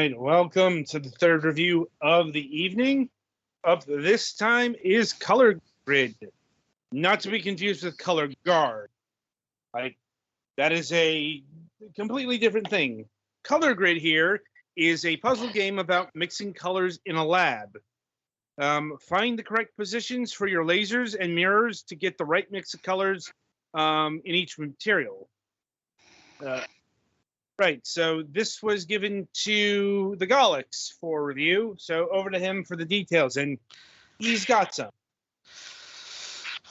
right, welcome to the third review of the evening. Up this time is Color Grid, not to be confused with Color Guard. Like, that is a completely different thing. Color Grid here is a puzzle game about mixing colors in a lab. Find the correct positions for your lasers and mirrors to get the right mix of colors in each material. Right, so this was given to the Golics for review, so over to him for the details, and he's got some.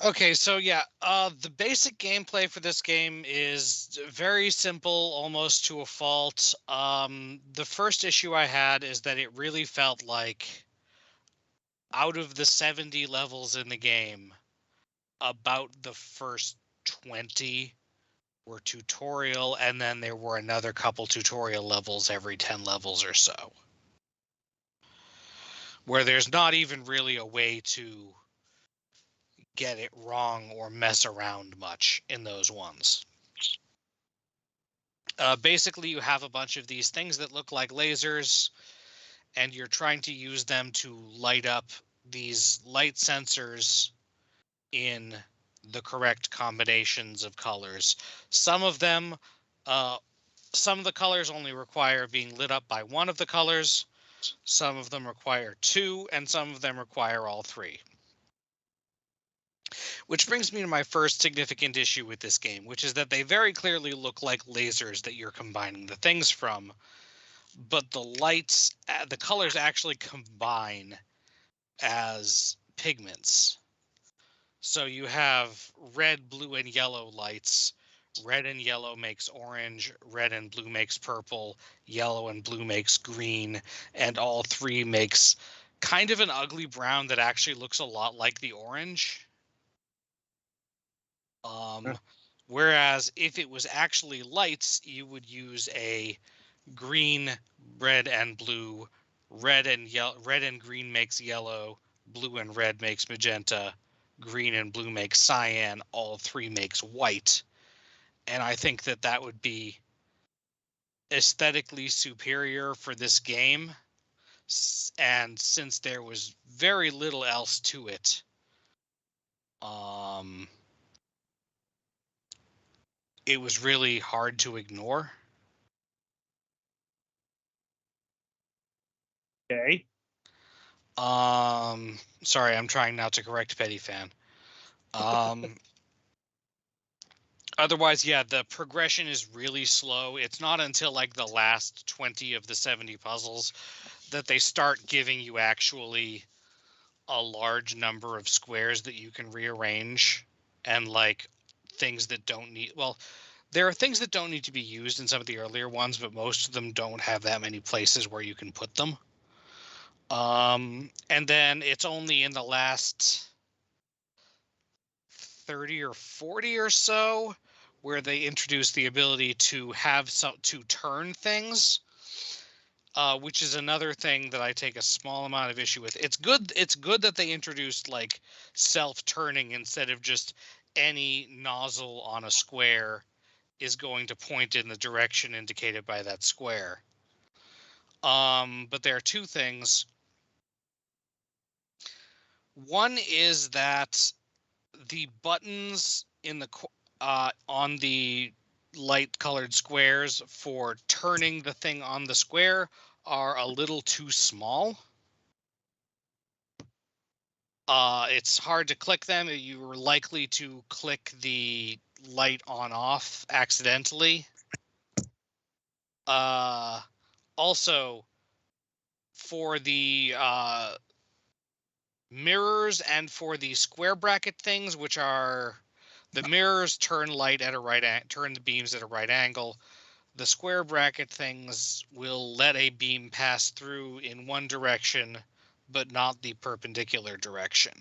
Okay, so yeah, the basic gameplay for this game is very simple, almost to a fault. The first issue I had is that it really felt like out of the 70 levels in the game, about the first 20 were tutorial, and then there were another couple tutorial levels every 10 levels or so, where there's not even really a way to get it wrong or mess around much in those ones. Basically, you have a bunch of these things that look like lasers, and you're trying to use them to light up these light sensors in the correct combinations of colors. Some of them, some of the colors only require being lit up by one of the colors. Some of them require two, and some of them require all three. Which brings me to my first significant issue with this game, which is that they very clearly look like lasers that you're combining the things from, but the lights, the colors actually combine as pigments. So you have red, blue, and yellow lights. Red and yellow makes orange, red and blue makes purple, yellow and blue makes green, and all three makes kind of an ugly brown that actually looks a lot like the orange. Whereas if it was actually lights, you would use a green, red, and blue. Red and green makes yellow. Blue and red makes magenta. Green and blue makes cyan. All three makes white. And I think that that would be aesthetically superior for this game. And since there was very little else to it, it was really hard to ignore. Okay. Sorry, I'm trying not to correct Petty Fan. Otherwise, yeah, the progression is really slow. It's not until like the last 20 of the 70 puzzles that they start giving you actually a large number of squares that you can rearrange, and like things that don't need, well, there are things that don't need to be used in some of the earlier ones, but most of them don't have that many places where you can put them. And then it's only in the last 30 or 40 or so where they introduce the ability to have to turn things, which is another thing that I take a small amount of issue with. It's good that they introduced like self-turning instead of just any nozzle on a square is going to point in the direction indicated by that square. But there are two things. One is that the buttons in the on the light colored squares for turning the thing on the square are a little too small. It's hard to click them. You are likely to click the light on off accidentally. Also, for the mirrors and for the square bracket things, which are the mirrors turn light at a turn the beams at a right angle. The square bracket things will let a beam pass through in one direction, but not the perpendicular direction.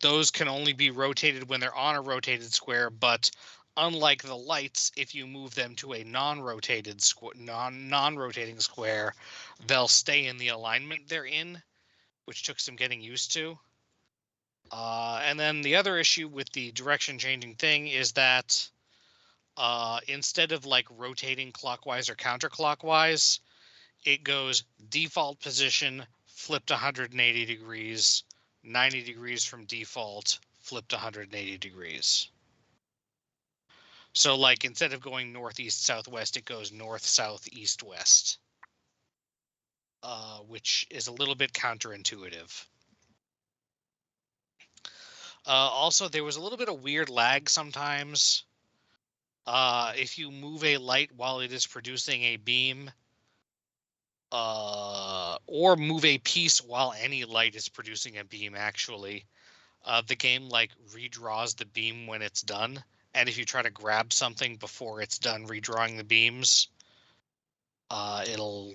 Those can only be rotated when they're on a rotated square, but unlike the lights, if you move them to a non-rotating square, they'll stay in the alignment they're in, which took some getting used to. And then the other issue with the direction changing thing is that instead of like rotating clockwise or counterclockwise, it goes default position, flipped 180 degrees, 90 degrees from default, flipped 180 degrees. So like instead of going northeast, southwest, it goes north, south, east, west, which is a little bit counterintuitive. Also, there was a little bit of weird lag sometimes. If you move a light while it is producing a beam, or move a piece while any light is producing a beam, actually, the game like redraws the beam when it's done. And if you try to grab something before it's done redrawing the beams, it'll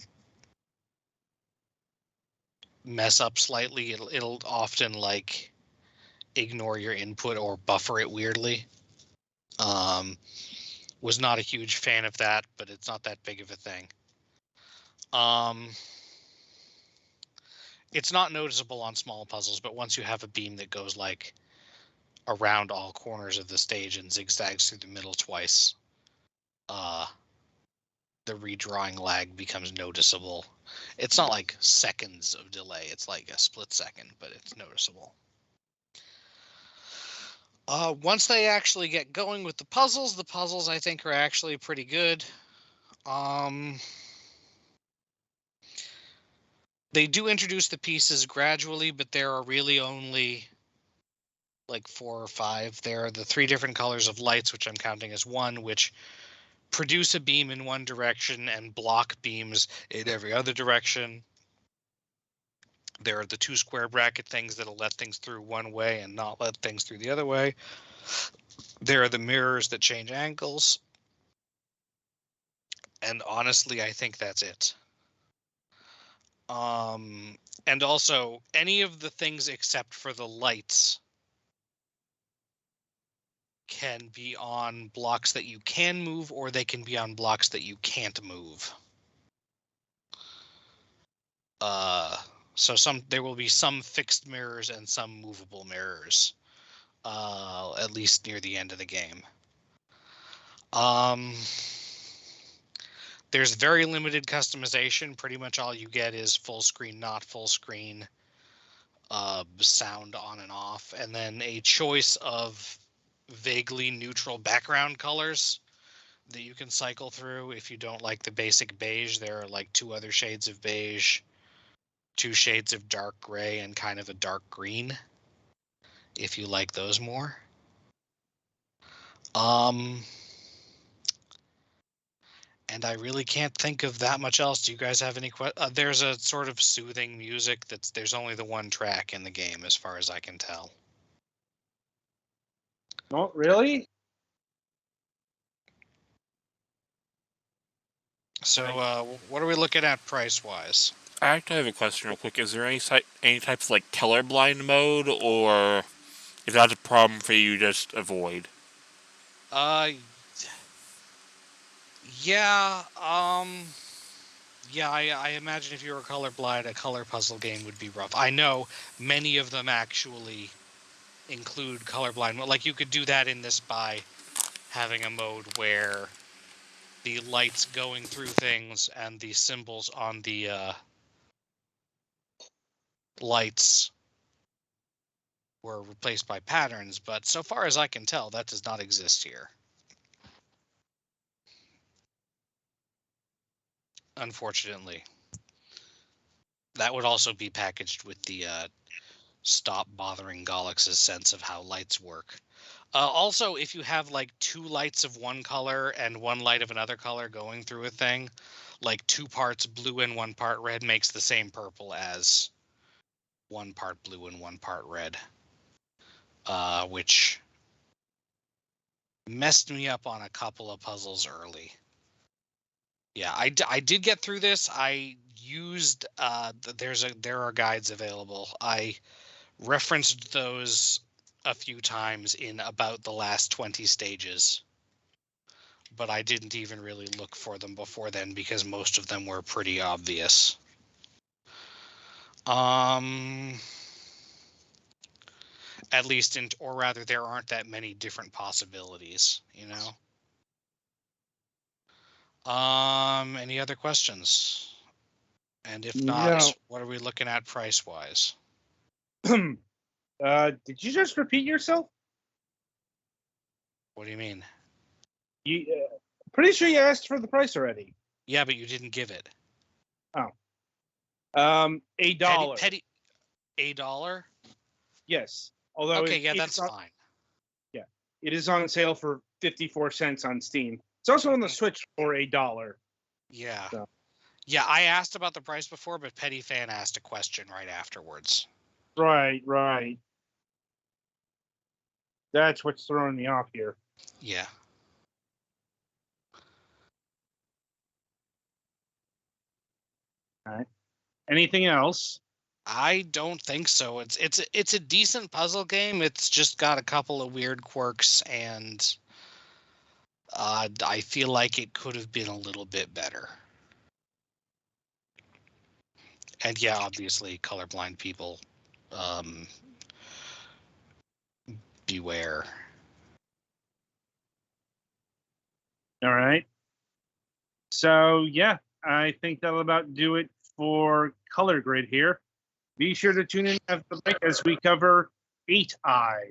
mess up slightly. It'll often like ignore your input or buffer it weirdly. Was not a huge fan of that, but it's not that big of a thing. It's not noticeable on small puzzles, but once you have a beam that goes like around all corners of the stage and zigzags through the middle twice, the redrawing lag becomes noticeable. It's not like seconds of delay. It's like a split second, but it's noticeable. Once they actually get going with the puzzles I think are actually pretty good. They do introduce the pieces gradually, but there are really only like 4 or 5. There are the 3 different colors of lights, which I'm counting as 1, which produce a beam in one direction and block beams in every other direction. There are the 2 square bracket things that'll let things through one way and not let things through the other way. There are the mirrors that change angles. And honestly, I think that's it. And also, any of the things except for the lights can be on blocks that you can move, or they can be on blocks that you can't move. So there will be some fixed mirrors and some movable mirrors, at least near the end of the game. There's very limited customization. Pretty much all you get is full screen, not full screen, sound on and off, and then a choice of vaguely neutral background colors that you can cycle through. If you don't like the basic beige, there are like 2 other shades of beige, 2 shades of dark gray, and kind of a dark green, if you like those more. And I really can't think of that much else. Do you guys have any questions? There's a sort of soothing music there's only the 1 track in the game, as far as I can tell. No, really? So, what are we looking at price-wise? I actually have a question real quick. Is there any types of like colorblind mode, or if that's a problem for you, just avoid? Yeah, yeah, I imagine if you were colorblind, a color puzzle game would be rough. I know many of them actually include colorblind. Like, you could do that in this by having a mode where the lights going through things and the symbols on the lights were replaced by patterns, but so far as I can tell, that does not exist here. Unfortunately. That would also be packaged with the stop bothering Gollix's sense of how lights work. Also, if you have like 2 lights of one color and 1 light of another color going through a thing, like 2 parts blue and 1 part red makes the same purple as 1 part blue and 1 part red, which messed me up on a couple of puzzles early. Yeah, I did get through this. I used there are guides available. I referenced those a few times in about the last 20 stages, but I didn't even really look for them before then because most of them were pretty obvious. At least or rather, there aren't that many different possibilities, you know? Any other questions? And if No. not, what are we looking at price-wise? Did you just repeat yourself? What do you mean? You pretty sure you asked for the price already. Yeah, but you didn't give it. $1. $1? Yes. Although Okay, yeah, that's fine. Yeah, it is on sale for 54 cents on Steam. It's also on the Switch for $1. Yeah. So. Yeah, I asked about the price before, but Petty Fan asked a question right afterwards. Right. That's what's throwing me off here. Yeah. All right. Anything else? I don't think so. It's a decent puzzle game. It's just got a couple of weird quirks, and I feel like it could have been a little bit better. And yeah, obviously, colorblind people, beware. All right. So yeah, I think that'll about do it for Color Grid here. Be sure to tune in at the break as we cover 8 Eye.